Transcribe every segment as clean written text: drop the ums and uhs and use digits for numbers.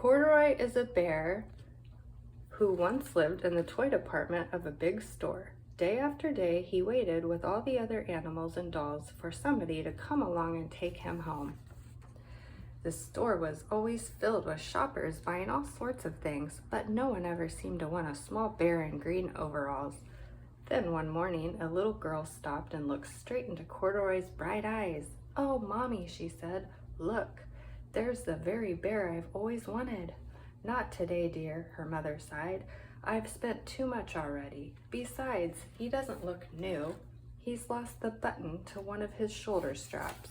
Corduroy is a bear who once lived in the toy department of a big store. Day after day, he waited with all the other animals and dolls for somebody to come along and take him home. The store was always filled with shoppers buying all sorts of things, but no one ever seemed to want a small bear in green overalls. Then one morning, a little girl stopped and looked straight into Corduroy's bright eyes. "Oh, Mommy," she said, "look, there's the very bear I've always wanted." "Not today, dear," her mother sighed. "I've spent too much already. Besides, he doesn't look new. He's lost the button to one of his shoulder straps."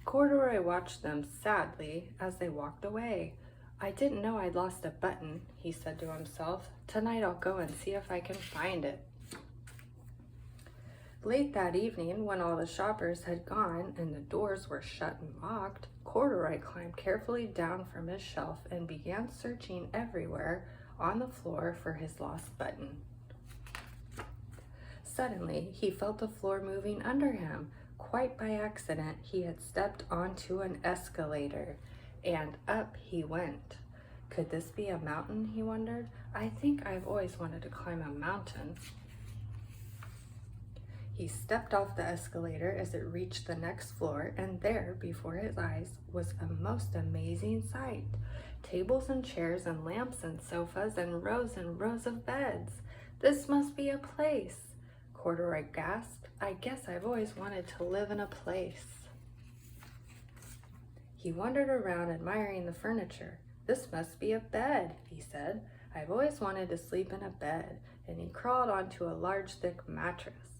Corduroy watched them sadly as they walked away. "I didn't know I'd lost a button," he said to himself. "Tonight I'll go and see if I can find it." Late that evening, when all the shoppers had gone and the doors were shut and locked, Corduroy climbed carefully down from his shelf and began searching everywhere on the floor for his lost button. Suddenly, he felt the floor moving under him. Quite by accident, he had stepped onto an escalator, and up he went. Could this be a mountain, he wondered? I think I've always wanted to climb a mountain. He stepped off the escalator as it reached the next floor, and there, before his eyes, was a most amazing sight. Tables and chairs and lamps and sofas and rows of beds. "This must be a place," Corduroy gasped. "I guess I've always wanted to live in a place." He wandered around admiring the furniture. "This must be a bed," he said. "I've always wanted to sleep in a bed," and he crawled onto a large, thick mattress.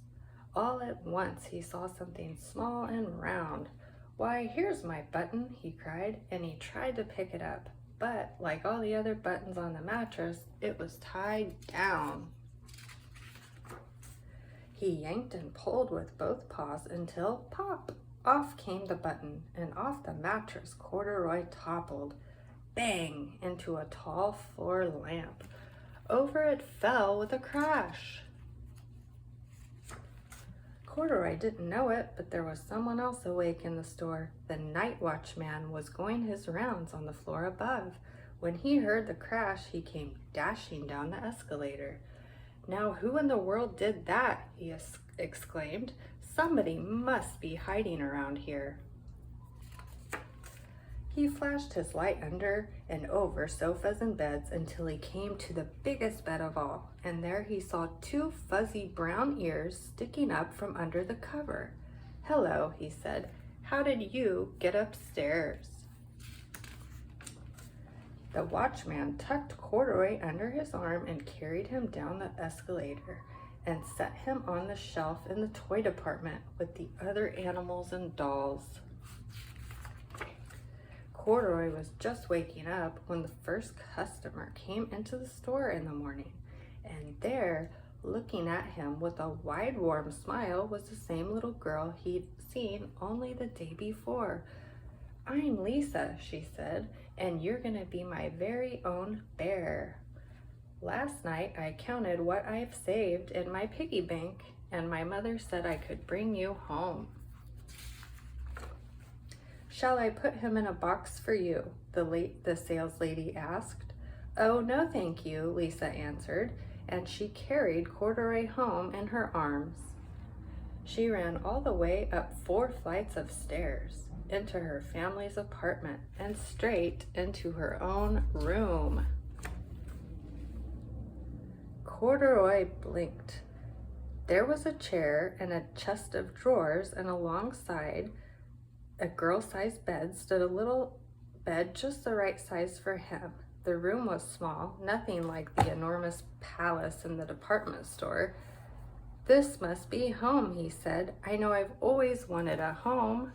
All at once he saw something small and round. "Why, here's my button," he cried, and he tried to pick it up. But, like all the other buttons on the mattress, it was tied down. He yanked and pulled with both paws until, pop, off came the button, and off the mattress Corduroy toppled, bang, into a tall floor lamp. Over it fell with a crash. Corduroy didn't know it, but there was someone else awake in the store. The night watchman was going his rounds on the floor above. When he heard the crash, he came dashing down the escalator. "Now who in the world did that?" he exclaimed. "Somebody must be hiding around here." He flashed his light under and over sofas and beds until he came to the biggest bed of all, and there he saw two fuzzy brown ears sticking up from under the cover. "Hello," he said. "How did you get upstairs?" The watchman tucked Corduroy under his arm and carried him down the escalator and set him on the shelf in the toy department with the other animals and dolls. Corduroy was just waking up when the first customer came into the store in the morning, and there, looking at him with a wide, warm smile, was the same little girl he'd seen only the day before. "I'm Lisa," she said, "and you're gonna be my very own bear. Last night I counted what I've saved in my piggy bank, and my mother said I could bring you home." "Shall I put him in a box for you?" the sales lady asked. "Oh, no, thank you," Lisa answered, and she carried Corduroy home in her arms. She ran all the way up 4 flights of stairs, into her family's apartment, and straight into her own room. Corduroy blinked. There was a chair and a chest of drawers, and alongside a girl-sized bed stood a little bed just the right size for him. The room was small, nothing like the enormous palace in the department store. "This must be home," he said. "I know I've always wanted a home."